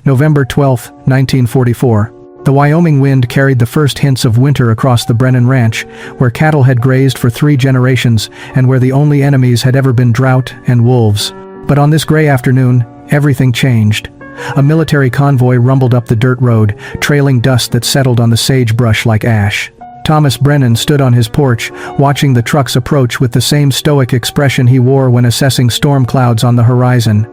November 12, 1944. The Wyoming wind carried the first hints of winter across the Brennan Ranch, where cattle had grazed for 3 generations and where the only enemies had ever been drought and wolves. But on this gray afternoon, everything changed. A military convoy rumbled up the dirt road, trailing dust that settled on the sagebrush like ash. Thomas Brennan stood on his porch, watching the trucks approach with the same stoic expression he wore when assessing storm clouds on the horizon.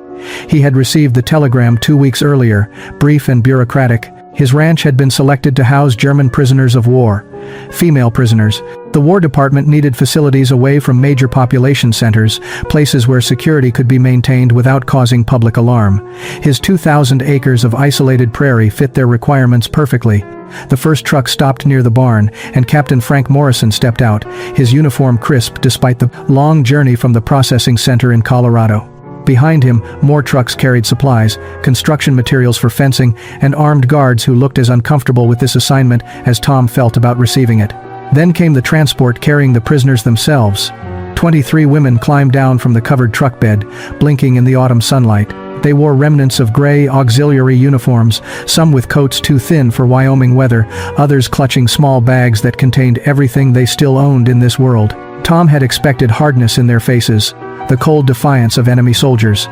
He had received the telegram 2 weeks earlier, brief and bureaucratic. His ranch had been selected to house German prisoners of war. Female prisoners. The War Department needed facilities away from major population centers, places where security could be maintained without causing public alarm. His 2,000 acres of isolated prairie fit their requirements perfectly. The first truck stopped near the barn, and Captain Frank Morrison stepped out, his uniform crisp despite the long journey from the processing center in Colorado. Behind him, more trucks carried supplies, construction materials for fencing, and armed guards who looked as uncomfortable with this assignment as Tom felt about receiving it. Then came the transport carrying the prisoners themselves. 23 women climbed down from the covered truck bed, blinking in the autumn sunlight. They wore remnants of gray auxiliary uniforms, some with coats too thin for Wyoming weather, others clutching small bags that contained everything they still owned in this world. Tom had expected hardness in their faces, the cold defiance of enemy soldiers.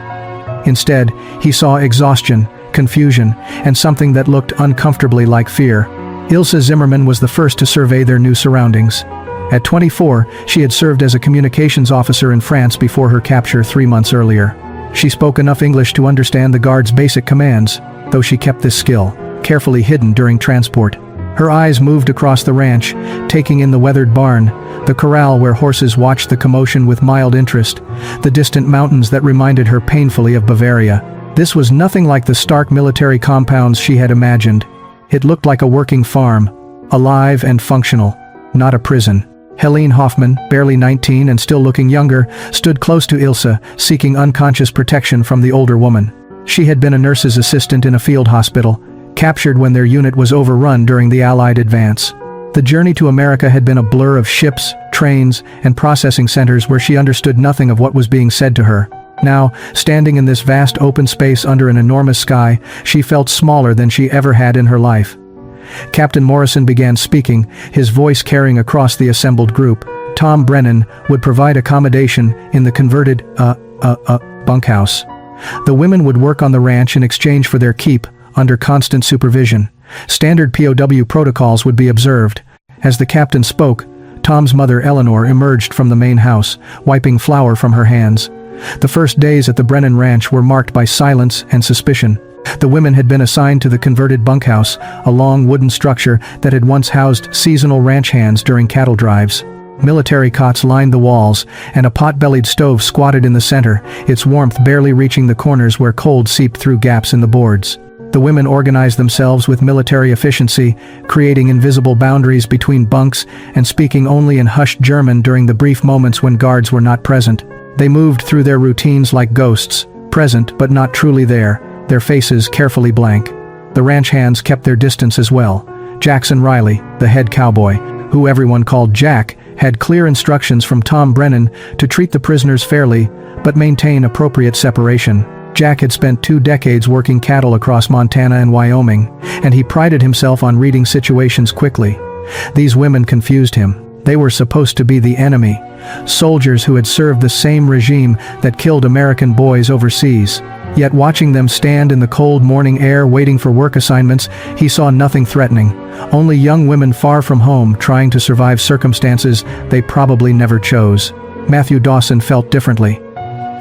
Instead, he saw exhaustion, confusion, and something that looked uncomfortably like fear. Ilse Zimmerman was the first to survey their new surroundings. At 24, she had served as a communications officer in France before her capture 3 months earlier. She spoke enough English to understand the guards' basic commands, though she kept this skill carefully hidden during transport. Her eyes moved across the ranch, taking in the weathered barn, the corral where horses watched the commotion with mild interest, the distant mountains that reminded her painfully of Bavaria. This was nothing like the stark military compounds she had imagined. It looked like a working farm, alive and functional, not a prison. Helene Hoffman, barely 19 and still looking younger, stood close to Ilse, seeking unconscious protection from the older woman. She had been a nurse's assistant in a field hospital, captured when their unit was overrun during the Allied advance. The journey to America had been a blur of ships, trains, and processing centers where she understood nothing of what was being said to her. Now, standing in this vast open space under an enormous sky, she felt smaller than she ever had in her life. Captain Morrison began speaking, his voice carrying across the assembled group. Tom Brennan would provide accommodation in the converted, bunkhouse. The women would work on the ranch in exchange for their keep, under constant supervision. Standard POW protocols would be observed. As the captain spoke, Tom's mother Eleanor emerged from the main house, wiping flour from her hands. The first days at the Brennan Ranch were marked by silence and suspicion. The women had been assigned to the converted bunkhouse, a long wooden structure that had once housed seasonal ranch hands during cattle drives. Military cots lined the walls, and a pot-bellied stove squatted in the center, its warmth barely reaching the corners where cold seeped through gaps in the boards. The women organized themselves with military efficiency, creating invisible boundaries between bunks and speaking only in hushed German during the brief moments when guards were not present. They moved through their routines like ghosts, present but not truly there, their faces carefully blank. The ranch hands kept their distance as well. Jackson Riley, the head cowboy, who everyone called Jack, had clear instructions from Tom Brennan to treat the prisoners fairly, but maintain appropriate separation. Jack had spent 2 decades working cattle across Montana and Wyoming, and he prided himself on reading situations quickly. These women confused him. They were supposed to be the enemy, soldiers who had served the same regime that killed American boys overseas. Yet watching them stand in the cold morning air waiting for work assignments, he saw nothing threatening. Only young women far from home trying to survive circumstances they probably never chose. Matthew Dawson felt differently.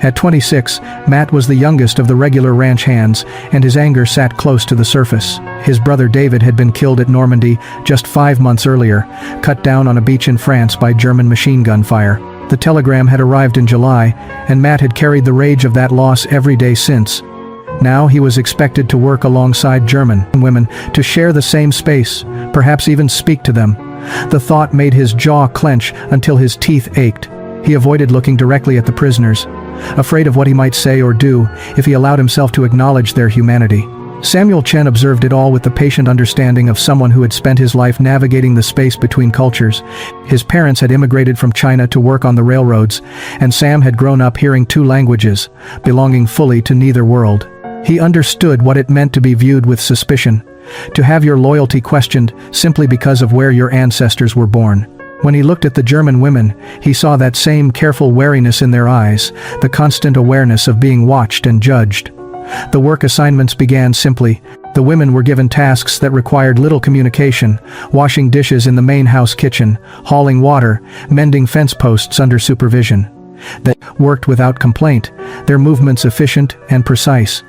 At 26, Matt was the youngest of the regular ranch hands, and his anger sat close to the surface. His brother David had been killed at Normandy just 5 months earlier, cut down on a beach in France by German machine gun fire. The telegram had arrived in July, and Matt had carried the rage of that loss every day since. Now he was expected to work alongside German women, to share the same space, perhaps even speak to them. The thought made his jaw clench until his teeth ached. He avoided looking directly at the prisoners, afraid of what he might say or do if he allowed himself to acknowledge their humanity. Samuel Chen observed it all with the patient understanding of someone who had spent his life navigating the space between cultures. His parents had immigrated from China to work on the railroads, and Sam had grown up hearing 2 languages, belonging fully to neither world. He understood what it meant to be viewed with suspicion, to have your loyalty questioned simply because of where your ancestors were born. When he looked at the German women, he saw that same careful wariness in their eyes, the constant awareness of being watched and judged. The work assignments began simply. The women were given tasks that required little communication: washing dishes in the main house kitchen, hauling water, mending fence posts under supervision. They worked without complaint, their movements efficient and precise.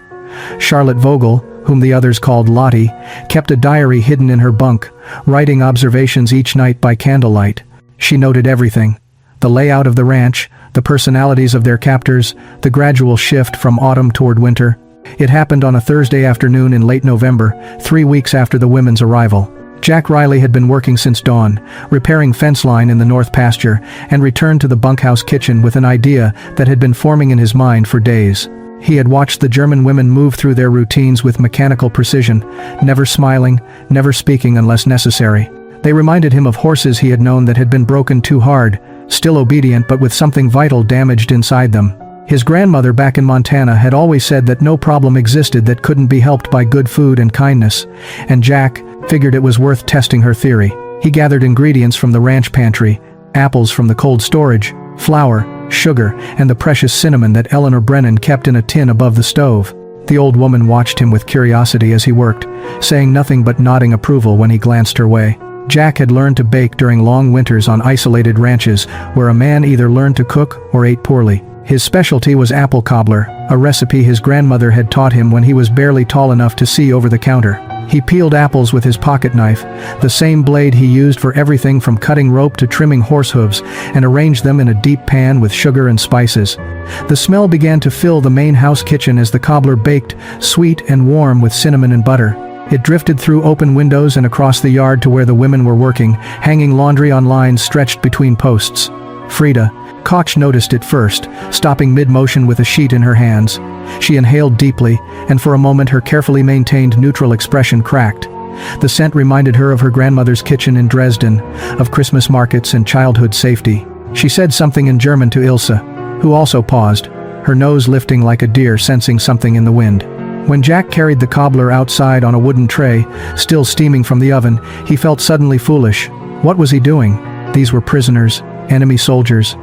Charlotte Vogel, whom the others called Lottie, kept a diary hidden in her bunk, writing observations each night by candlelight. She noted everything: the layout of the ranch, the personalities of their captors, the gradual shift from autumn toward winter. It happened on a Thursday afternoon in late November, 3 weeks after the women's arrival. Jack Riley had been working since dawn, repairing fence line in the north pasture, and returned to the bunkhouse kitchen with an idea that had been forming in his mind for days. He had watched the German women move through their routines with mechanical precision, never smiling, never speaking unless necessary. They reminded him of horses he had known that had been broken too hard, still obedient but with something vital damaged inside them. His grandmother back in Montana had always said that no problem existed that couldn't be helped by good food and kindness, and Jack figured it was worth testing her theory. He gathered ingredients from the ranch pantry, apples from the cold storage, flour, sugar, and the precious cinnamon that Eleanor Brennan kept in a tin above the stove. The old woman watched him with curiosity as he worked, saying nothing but nodding approval when he glanced her way. Jack had learned to bake during long winters on isolated ranches, where a man either learned to cook or ate poorly. His specialty was apple cobbler, a recipe his grandmother had taught him when he was barely tall enough to see over the counter. He peeled apples with his pocket knife, the same blade he used for everything from cutting rope to trimming horse hooves, and arranged them in a deep pan with sugar and spices. The smell began to fill the main house kitchen as the cobbler baked, sweet and warm with cinnamon and butter. It drifted through open windows and across the yard to where the women were working, hanging laundry on lines stretched between posts. Frida Koch noticed it first, stopping mid-motion with a sheet in her hands. She inhaled deeply, and for a moment her carefully maintained neutral expression cracked. The scent reminded her of her grandmother's kitchen in Dresden, of Christmas markets and childhood safety. She said something in German to Ilse, who also paused, her nose lifting like a deer sensing something in the wind. When Jack carried the cobbler outside on a wooden tray, still steaming from the oven, he felt suddenly foolish. What was he doing? These were prisoners, enemy soldiers.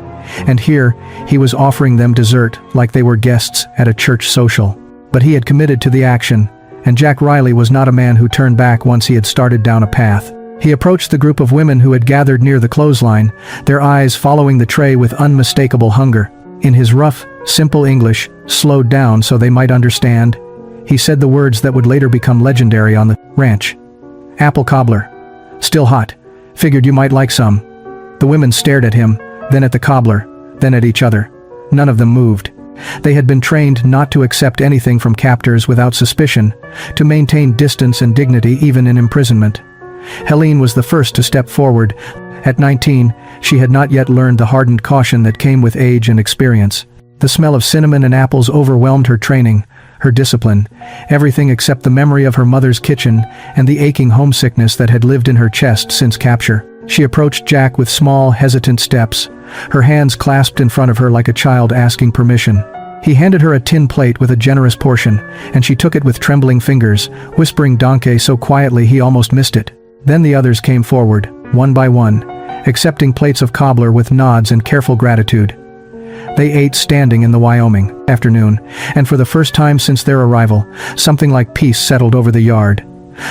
And here, he was offering them dessert like they were guests at a church social. But he had committed to the action, and Jack Riley was not a man who turned back once he had started down a path. He approached the group of women who had gathered near the clothesline, their eyes following the tray with unmistakable hunger. In his rough, simple English, slowed down so they might understand, he said the words that would later become legendary on the ranch. "Apple cobbler. Still hot. Figured you might like some." The women stared at him, then at the cobbler, then at each other. None of them moved. They had been trained not to accept anything from captors without suspicion, to maintain distance and dignity even in imprisonment. Helene was the first to step forward. At 19, she had not yet learned the hardened caution that came with age and experience. The smell of cinnamon and apples overwhelmed her training, her discipline, everything except the memory of her mother's kitchen and the aching homesickness that had lived in her chest since capture. She approached Jack with small, hesitant steps, her hands clasped in front of her like a child asking permission. He handed her a tin plate with a generous portion, and she took it with trembling fingers, whispering "Danke" so quietly he almost missed it. Then the others came forward, one by one, accepting plates of cobbler with nods and careful gratitude. They ate standing in the Wyoming afternoon, and for the first time since their arrival, something like peace settled over the yard.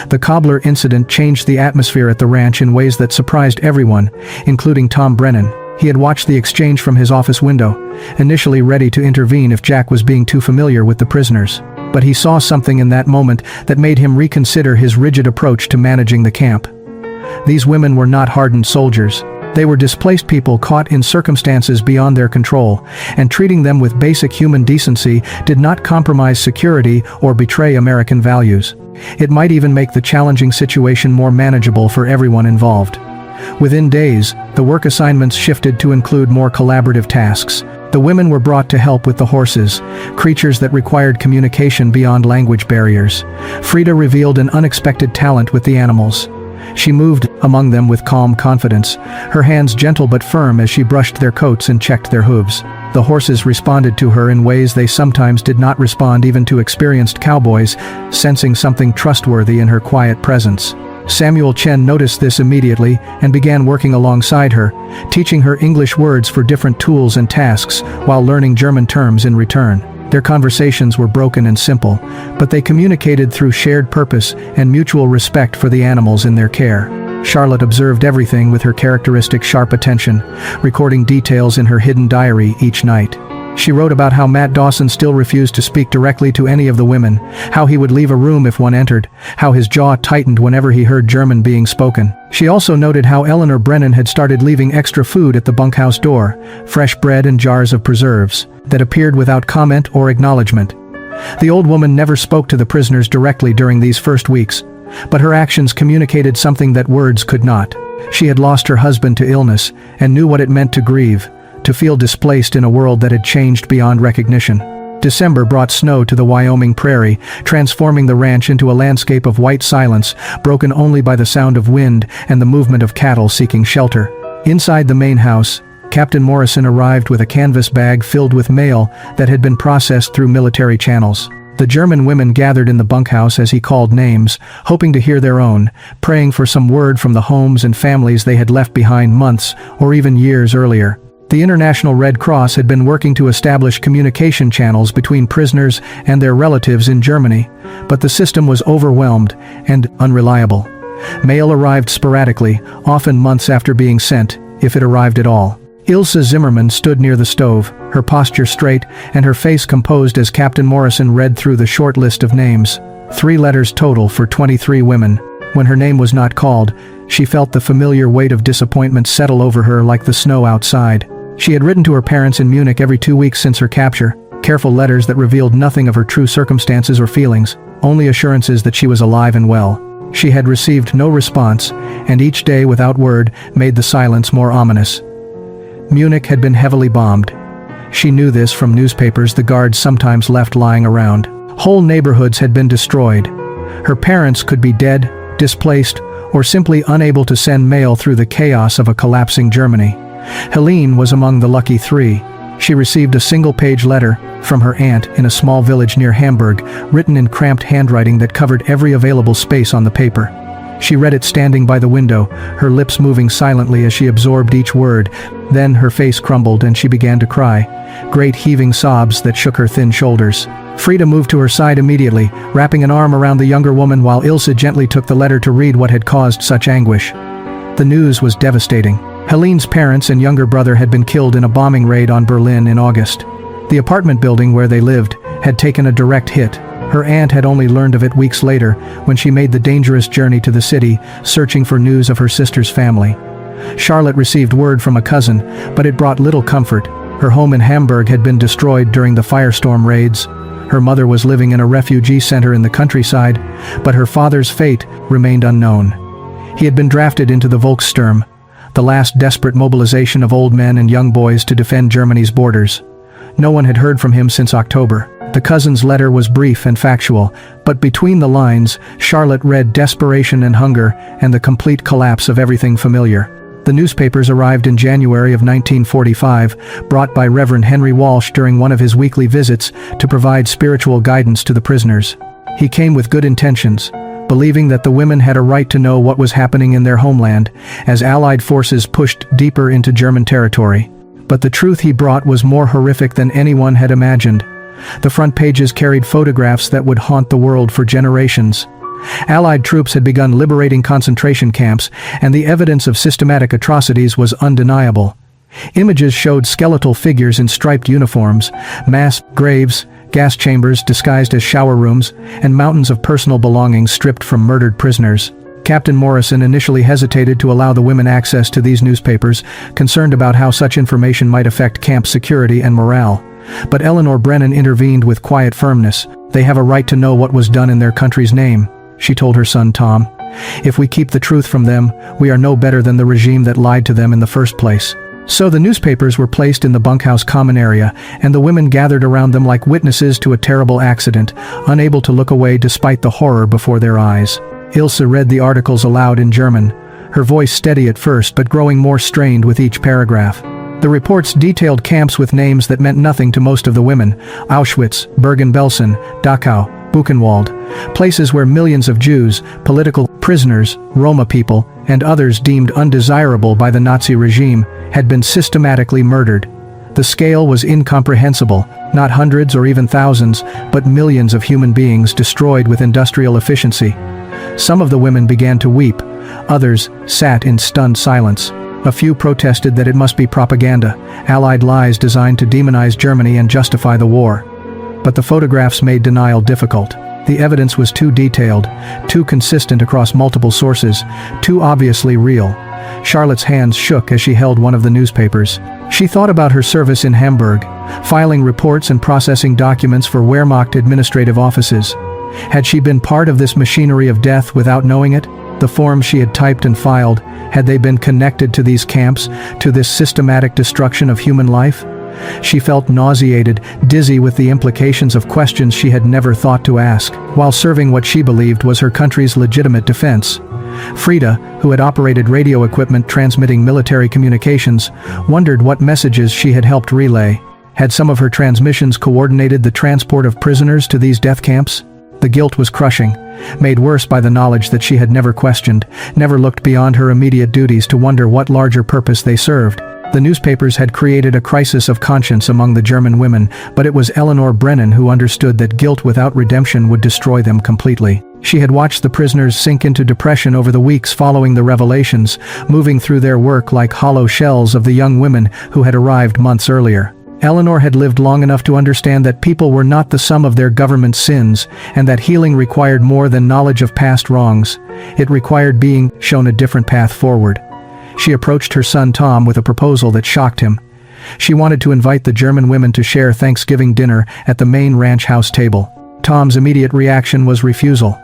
The cobbler incident changed the atmosphere at the ranch in ways that surprised everyone, including Tom Brennan. He had watched the exchange from his office window, initially ready to intervene if Jack was being too familiar with the prisoners. But he saw something in that moment that made him reconsider his rigid approach to managing the camp. These women were not hardened soldiers. They were displaced people caught in circumstances beyond their control, and treating them with basic human decency did not compromise security or betray American values. It might even make the challenging situation more manageable for everyone involved. Within days, the work assignments shifted to include more collaborative tasks. The women were brought to help with the horses, creatures that required communication beyond language barriers. Frida revealed an unexpected talent with the animals. She moved among them with calm confidence, her hands gentle but firm as she brushed their coats and checked their hooves. The horses responded to her in ways they sometimes did not respond even to experienced cowboys, sensing something trustworthy in her quiet presence. Samuel Chen noticed this immediately and began working alongside her, teaching her English words for different tools and tasks while learning German terms in return. Their conversations were broken and simple, but they communicated through shared purpose and mutual respect for the animals in their care. Charlotte observed everything with her characteristic sharp attention, recording details in her hidden diary each night. She wrote about how Matt Dawson still refused to speak directly to any of the women, how he would leave a room if one entered, how his jaw tightened whenever he heard German being spoken. She also noted how Eleanor Brennan had started leaving extra food at the bunkhouse door, fresh bread and jars of preserves, that appeared without comment or acknowledgement. The old woman never spoke to the prisoners directly during these first weeks, but her actions communicated something that words could not. She had lost her husband to illness and knew what it meant to grieve, to feel displaced in a world that had changed beyond recognition. December brought snow to the Wyoming prairie, transforming the ranch into a landscape of white silence, broken only by the sound of wind and the movement of cattle seeking shelter. Inside the main house, Captain Morrison arrived with a canvas bag filled with mail that had been processed through military channels. The German women gathered in the bunkhouse as he called names, hoping to hear their own, praying for some word from the homes and families they had left behind months or even years earlier. The International Red Cross had been working to establish communication channels between prisoners and their relatives in Germany, but the system was overwhelmed and unreliable. Mail arrived sporadically, often months after being sent, if it arrived at all. Ilse Zimmerman stood near the stove, her posture straight and her face composed as Captain Morrison read through the short list of names. 3 letters total for 23 women. When her name was not called, she felt the familiar weight of disappointment settle over her like the snow outside. She had written to her parents in Munich every 2 weeks since her capture, careful letters that revealed nothing of her true circumstances or feelings, only assurances that she was alive and well. She had received no response, and each day without word made the silence more ominous. Munich had been heavily bombed. She knew this from newspapers the guards sometimes left lying around. Whole neighborhoods had been destroyed. Her parents could be dead, displaced, or simply unable to send mail through the chaos of a collapsing Germany. Helene was among the lucky 3. She received a single-page letter from her aunt in a small village near Hamburg, written in cramped handwriting that covered every available space on the paper. She read it standing by the window, her lips moving silently as she absorbed each word. Then her face crumbled and she began to cry, great heaving sobs that shook her thin shoulders. Frida moved to her side immediately, wrapping an arm around the younger woman while Ilse gently took the letter to read what had caused such anguish. The news was devastating. Helene's parents and younger brother had been killed in a bombing raid on Berlin in August. The apartment building where they lived had taken a direct hit. Her aunt had only learned of it weeks later when she made the dangerous journey to the city, searching for news of her sister's family. Charlotte received word from a cousin, but it brought little comfort. Her home in Hamburg had been destroyed during the firestorm raids. Her mother was living in a refugee center in the countryside, but her father's fate remained unknown. He had been drafted into the Volkssturm, the last desperate mobilization of old men and young boys to defend Germany's borders. No one had heard from him since October. The cousin's letter was brief and factual, but between the lines, Charlotte read desperation and hunger and the complete collapse of everything familiar. The newspapers arrived in January of 1945, brought by Reverend Henry Walsh during one of his weekly visits to provide spiritual guidance to the prisoners. He came with good intentions, believing that the women had a right to know what was happening in their homeland as Allied forces pushed deeper into German territory. But the truth he brought was more horrific than anyone had imagined. The front pages carried photographs that would haunt the world for generations. Allied troops had begun liberating concentration camps, and the evidence of systematic atrocities was undeniable. Images showed skeletal figures in striped uniforms, mass graves, gas chambers disguised as shower rooms, and mountains of personal belongings stripped from murdered prisoners. Captain Morrison initially hesitated to allow the women access to these newspapers, concerned about how such information might affect camp security and morale. But Eleanor Brennan intervened with quiet firmness. "They have a right to know what was done in their country's name," she told her son Tom. "If we keep the truth from them, we are no better than the regime that lied to them in the first place." So the newspapers were placed in the bunkhouse common area, and the women gathered around them like witnesses to a terrible accident, unable to look away despite the horror before their eyes. Ilse read the articles aloud in German, her voice steady at first but growing more strained with each paragraph. The reports detailed camps with names that meant nothing to most of the women: Auschwitz, Bergen-Belsen, Dachau, Buchenwald, places where millions of Jews, political prisoners, Roma people, and others deemed undesirable by the Nazi regime, had been systematically murdered. The scale was incomprehensible, not hundreds or even thousands, but millions of human beings destroyed with industrial efficiency. Some of the women began to weep, others sat in stunned silence. A few protested that it must be propaganda, Allied lies designed to demonize Germany and justify the war. But the photographs made denial difficult. The evidence was too detailed, too consistent across multiple sources, too obviously real. Charlotte's hands shook as she held one of the newspapers. She thought about her service in Hamburg, filing reports and processing documents for Wehrmacht administrative offices. Had she been part of this machinery of death without knowing it? The forms she had typed and filed, had they been connected to these camps, to this systematic destruction of human life? She felt nauseated, dizzy with the implications of questions she had never thought to ask, while serving what she believed was her country's legitimate defense. Frida, who had operated radio equipment transmitting military communications, wondered what messages she had helped relay. Had some of her transmissions coordinated the transport of prisoners to these death camps? The guilt was crushing, made worse by the knowledge that she had never questioned, never looked beyond her immediate duties to wonder what larger purpose they served. The newspapers had created a crisis of conscience among the German women, but it was Eleanor Brennan who understood that guilt without redemption would destroy them completely. She had watched the prisoners sink into depression over the weeks following the revelations, moving through their work like hollow shells of the young women who had arrived months earlier. Eleanor had lived long enough to understand that people were not the sum of their government's sins, and that healing required more than knowledge of past wrongs. It required being shown a different path forward. She approached her son Tom with a proposal that shocked him. She wanted to invite the German women to share Thanksgiving dinner at the main ranch house table. Tom's immediate reaction was refusal.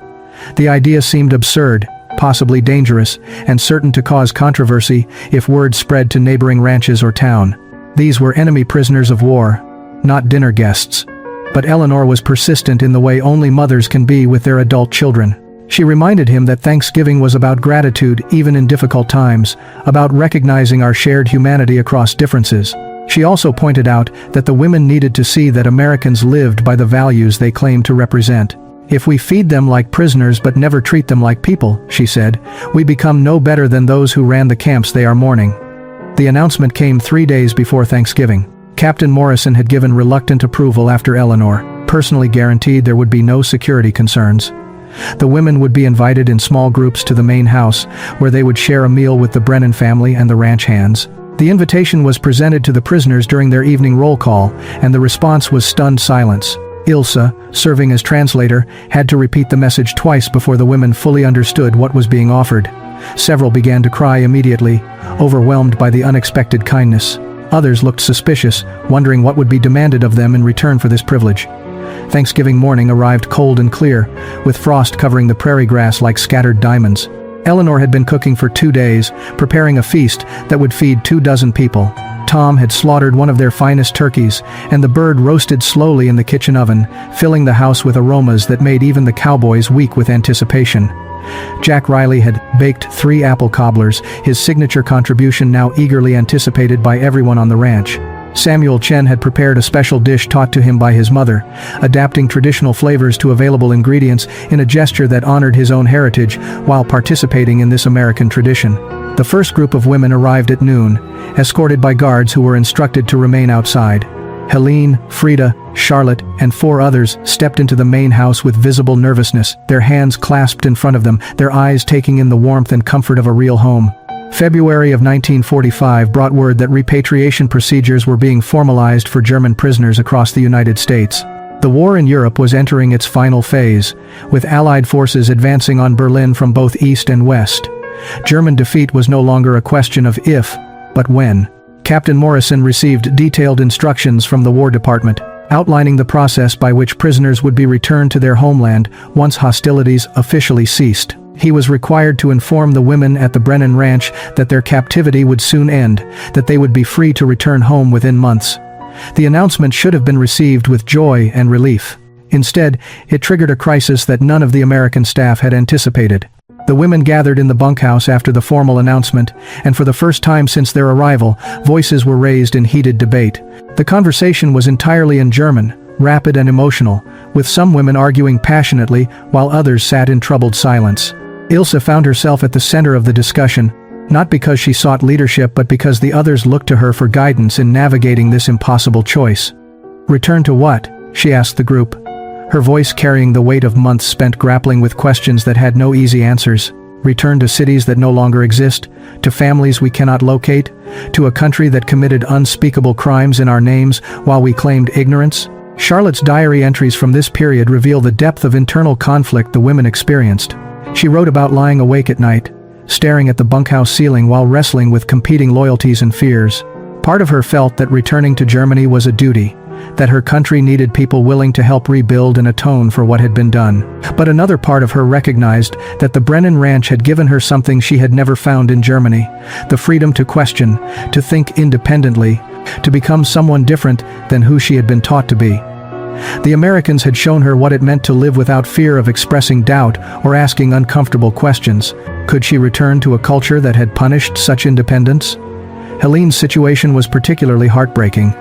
The idea seemed absurd, possibly dangerous, and certain to cause controversy if word spread to neighboring ranches or town. These were enemy prisoners of war, not dinner guests. But Eleanor was persistent in the way only mothers can be with their adult children. She reminded him that Thanksgiving was about gratitude even in difficult times, about recognizing our shared humanity across differences. She also pointed out that the women needed to see that Americans lived by the values they claimed to represent. If we feed them like prisoners but never treat them like people, she said, we become no better than those who ran the camps they are mourning. The announcement came 3 days before Thanksgiving. Captain Morrison had given reluctant approval after Eleanor personally guaranteed there would be no security concerns. The women would be invited in small groups to the main house, where they would share a meal with the Brennan family and the ranch hands. The invitation was presented to the prisoners during their evening roll call, and the response was stunned silence. Ilsa, serving as translator, had to repeat the message twice before the women fully understood what was being offered. Several began to cry immediately, overwhelmed by the unexpected kindness. Others looked suspicious, wondering what would be demanded of them in return for this privilege. Thanksgiving morning arrived cold and clear, with frost covering the prairie grass like scattered diamonds. Eleanor had been cooking for 2 days, preparing a feast that would feed 24 people. Tom had slaughtered one of their finest turkeys, and the bird roasted slowly in the kitchen oven, filling the house with aromas that made even the Cowboys weak with anticipation. Jack Riley had baked 3 apple cobblers, his signature contribution now eagerly anticipated by everyone on the ranch. Samuel Chen had prepared a special dish taught to him by his mother, adapting traditional flavors to available ingredients in a gesture that honored his own heritage while participating in this American tradition. The first group of women arrived at noon, escorted by guards who were instructed to remain outside. Helene, Frida, Charlotte, and 4 others stepped into the main house with visible nervousness, their hands clasped in front of them, their eyes taking in the warmth and comfort of a real home. February of 1945 brought word that repatriation procedures were being formalized for German prisoners across the United States. The war in Europe was entering its final phase, with Allied forces advancing on Berlin from both east and west. German defeat was no longer a question of if, but when. Captain Morrison received detailed instructions from the War Department, outlining the process by which prisoners would be returned to their homeland once hostilities officially ceased. He was required to inform the women at the Brennan Ranch that their captivity would soon end, that they would be free to return home within months. The announcement should have been received with joy and relief. Instead, it triggered a crisis that none of the American staff had anticipated. The The women gathered in the bunkhouse after the formal announcement, and for the first time since their arrival, voices were raised in heated debate. The conversation was entirely in German, rapid and emotional, with some women arguing passionately while others sat in troubled silence. Ilse found herself at the center of the discussion, not because she sought leadership but because the others looked to her for guidance in navigating this impossible choice. "Return to what?" she asked the group, her voice carrying the weight of months spent grappling with questions that had no easy answers. "Return to cities that no longer exist, to families we cannot locate, to a country that committed unspeakable crimes in our names while we claimed ignorance?" Charlotte's diary entries from this period reveal the depth of internal conflict the women experienced. She wrote about lying awake at night, staring at the bunkhouse ceiling while wrestling with competing loyalties and fears. Part of her felt that returning to Germany was a duty, that her country needed people willing to help rebuild and atone for what had been done. But another part of her recognized that the Brennan Ranch had given her something she had never found in Germany: the freedom to question, to think independently, to become someone different than who she had been taught to be. The Americans had shown her what it meant to live without fear of expressing doubt or asking uncomfortable questions. Could she return to a culture that had punished such independence? Helene's situation was particularly heartbreaking.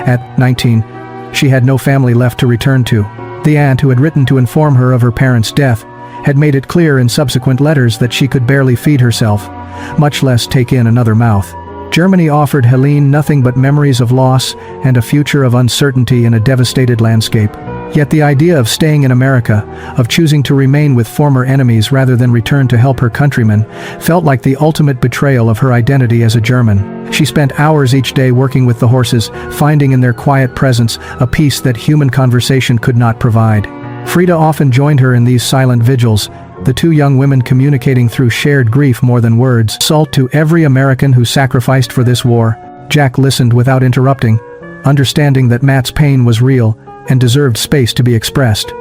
At 19, she had no family left to return to. The aunt who had written to inform her of her parents' death had made it clear in subsequent letters that she could barely feed herself, much less take in another mouth. Germany offered Helene nothing but memories of loss and a future of uncertainty in a devastated landscape. Yet the idea of staying in America, of choosing to remain with former enemies rather than return to help her countrymen, felt like the ultimate betrayal of her identity as a German. She spent hours each day working with the horses, finding in their quiet presence a peace that human conversation could not provide. Frida often joined her in these silent vigils, the two young women communicating through shared grief more than words. "Salt to every American who sacrificed for this war." Jack listened without interrupting, understanding that Matt's pain was real and deserved space to be expressed.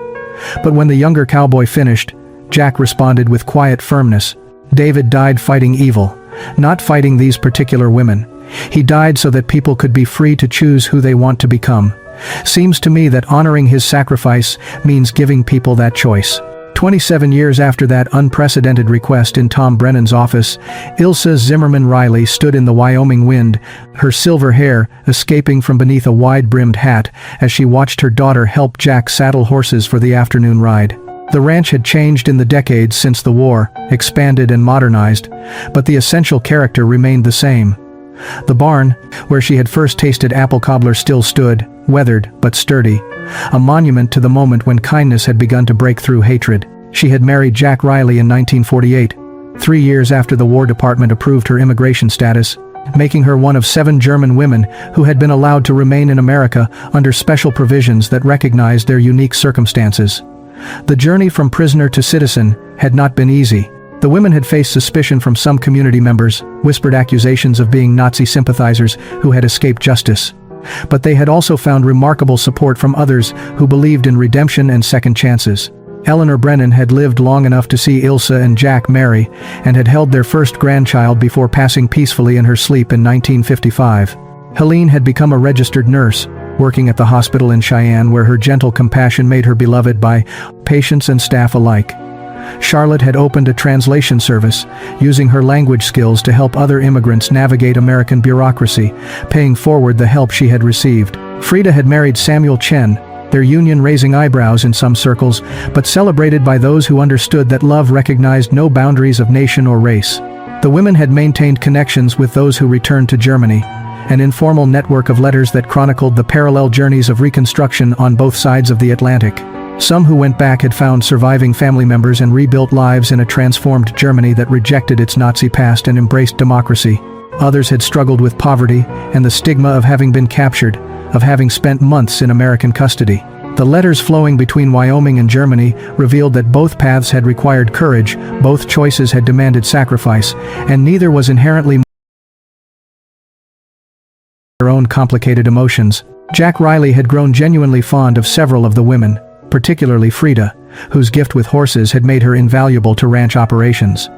But when the younger cowboy finished, Jack responded with quiet firmness. "David died fighting evil, not fighting these particular women. He died so that people could be free to choose who they want to become. Seems to me that honoring his sacrifice means giving people that choice." 27 years after that unprecedented request in Tom Brennan's office, Ilse Zimmerman Riley stood in the Wyoming wind, her silver hair escaping from beneath a wide-brimmed hat as she watched her daughter help Jack saddle horses for the afternoon ride. The ranch had changed in the decades since the war, expanded and modernized, but the essential character remained the same. The barn, where she had first tasted apple cobbler, still stood, weathered but sturdy, a monument to the moment when kindness had begun to break through hatred. She had married Jack Riley in 1948, 3 years after the War Department approved her immigration status, making her one of 7 German women who had been allowed to remain in America under special provisions that recognized their unique circumstances. The journey from prisoner to citizen had not been easy. The women had faced suspicion from some community members, whispered accusations of being Nazi sympathizers who had escaped justice. But they had also found remarkable support from others who believed in redemption and second chances. Eleanor Brennan had lived long enough to see Ilse and Jack marry, and had held their first grandchild before passing peacefully in her sleep in 1955. Helene had become a registered nurse, working at the hospital in Cheyenne, where her gentle compassion made her beloved by patients and staff alike. Charlotte had opened a translation service, using her language skills to help other immigrants navigate American bureaucracy, paying forward the help she had received. Frida had married Samuel Chen, their union raising eyebrows in some circles, but celebrated by those who understood that love recognized no boundaries of nation or race. The women had maintained connections with those who returned to Germany, an informal network of letters that chronicled the parallel journeys of reconstruction on both sides of the Atlantic. Some who went back had found surviving family members and rebuilt lives in a transformed Germany that rejected its Nazi past and embraced democracy. Others had struggled with poverty and the stigma of having been captured, of having spent months in American custody. The letters flowing between Wyoming and Germany revealed that both paths had required courage, both choices had demanded sacrifice, and neither was inherently their own complicated emotions. Jack Riley had grown genuinely fond of several of the women, particularly Frida, whose gift with horses had made her invaluable to ranch operations.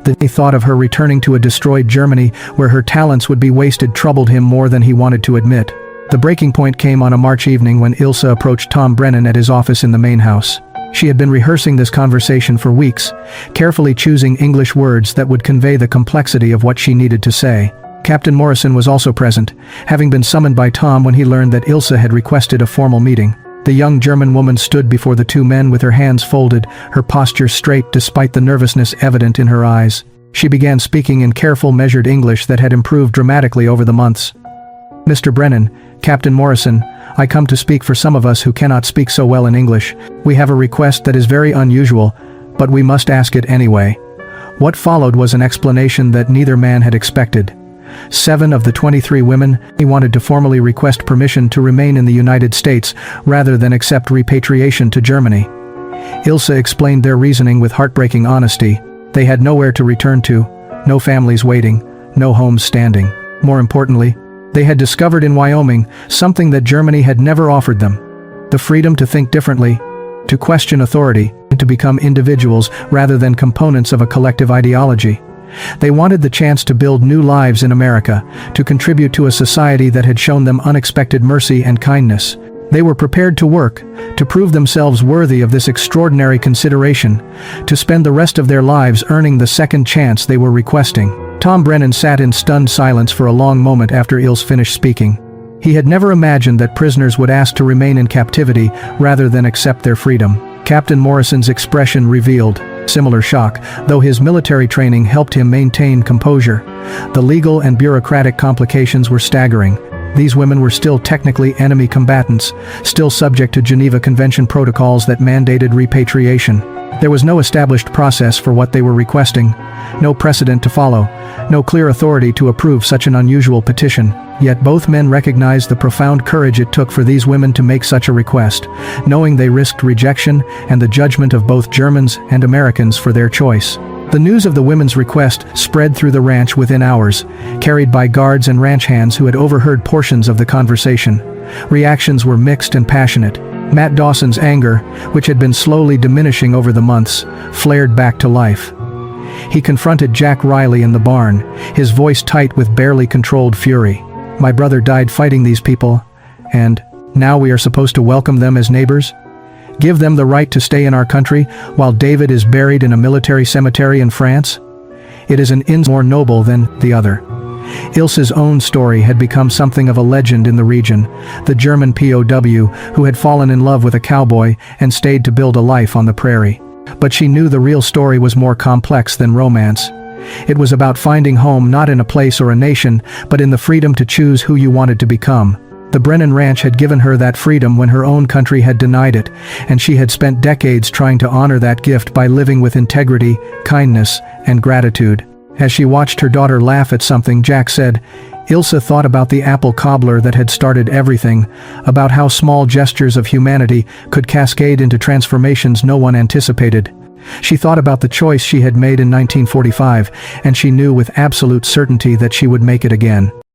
The thought of her returning to a destroyed Germany where her talents would be wasted troubled him more than he wanted to admit. The breaking point came on a March evening when Ilse approached Tom Brennan at his office in the main house. She had been rehearsing this conversation for weeks, carefully choosing English words that would convey the complexity of what she needed to say. Captain Morrison was also present, having been summoned by Tom when he learned that Ilse had requested a formal meeting. The young German woman stood before the two men with her hands folded, her posture straight despite the nervousness evident in her eyes. She began speaking in careful, measured English that had improved dramatically over the months. "Mr. Brennan, Captain Morrison, I come to speak for some of us who cannot speak so well in English. We have a request that is very unusual, but we must ask it anyway." What followed was an explanation that neither man had expected. 7 of the 23 women wanted to formally request permission to remain in the United States rather than accept repatriation to Germany. Ilse explained their reasoning with heartbreaking honesty. They had nowhere to return to, no families waiting, no homes standing. More importantly, they had discovered in Wyoming something that Germany had never offered them: the freedom to think differently, to question authority, and to become individuals rather than components of a collective ideology. They wanted the chance to build new lives in America, to contribute to a society that had shown them unexpected mercy and kindness. They were prepared to work, to prove themselves worthy of this extraordinary consideration, to spend the rest of their lives earning the second chance they were requesting. Tom Brennan sat in stunned silence for a long moment after Ilse finished speaking. He had never imagined that prisoners would ask to remain in captivity rather than accept their freedom. Captain Morrison's expression revealed similar shock, though his military training helped him maintain composure. The legal and bureaucratic complications were staggering. These women were still technically enemy combatants, still subject to Geneva Convention protocols that mandated repatriation. There was no established process for what they were requesting, no precedent to follow, no clear authority to approve such an unusual petition. Yet both men recognized the profound courage it took for these women to make such a request, knowing they risked rejection and the judgment of both Germans and Americans for their choice. The news of the women's request spread through the ranch within hours, carried by guards and ranch hands who had overheard portions of the conversation. Reactions were mixed and passionate. Matt Dawson's anger, which had been slowly diminishing over the months, flared back to life. He confronted Jack Riley in the barn, his voice tight with barely controlled fury. "My brother died fighting these people, and now we are supposed to welcome them as neighbors? Give them the right to stay in our country while David is buried in a military cemetery in France? It is an insult more noble than the other." Ilse's own story had become something of a legend in the region, the German POW who had fallen in love with a cowboy and stayed to build a life on the prairie. But she knew the real story was more complex than romance. It was about finding home not in a place or a nation, but in the freedom to choose who you wanted to become. The Brennan Ranch had given her that freedom when her own country had denied it, and she had spent decades trying to honor that gift by living with integrity, kindness, and gratitude. As she watched her daughter laugh at something Jack said, Ilse thought about the apple cobbler that had started everything, about how small gestures of humanity could cascade into transformations no one anticipated. She thought about the choice she had made in 1945, and she knew with absolute certainty that she would make it again.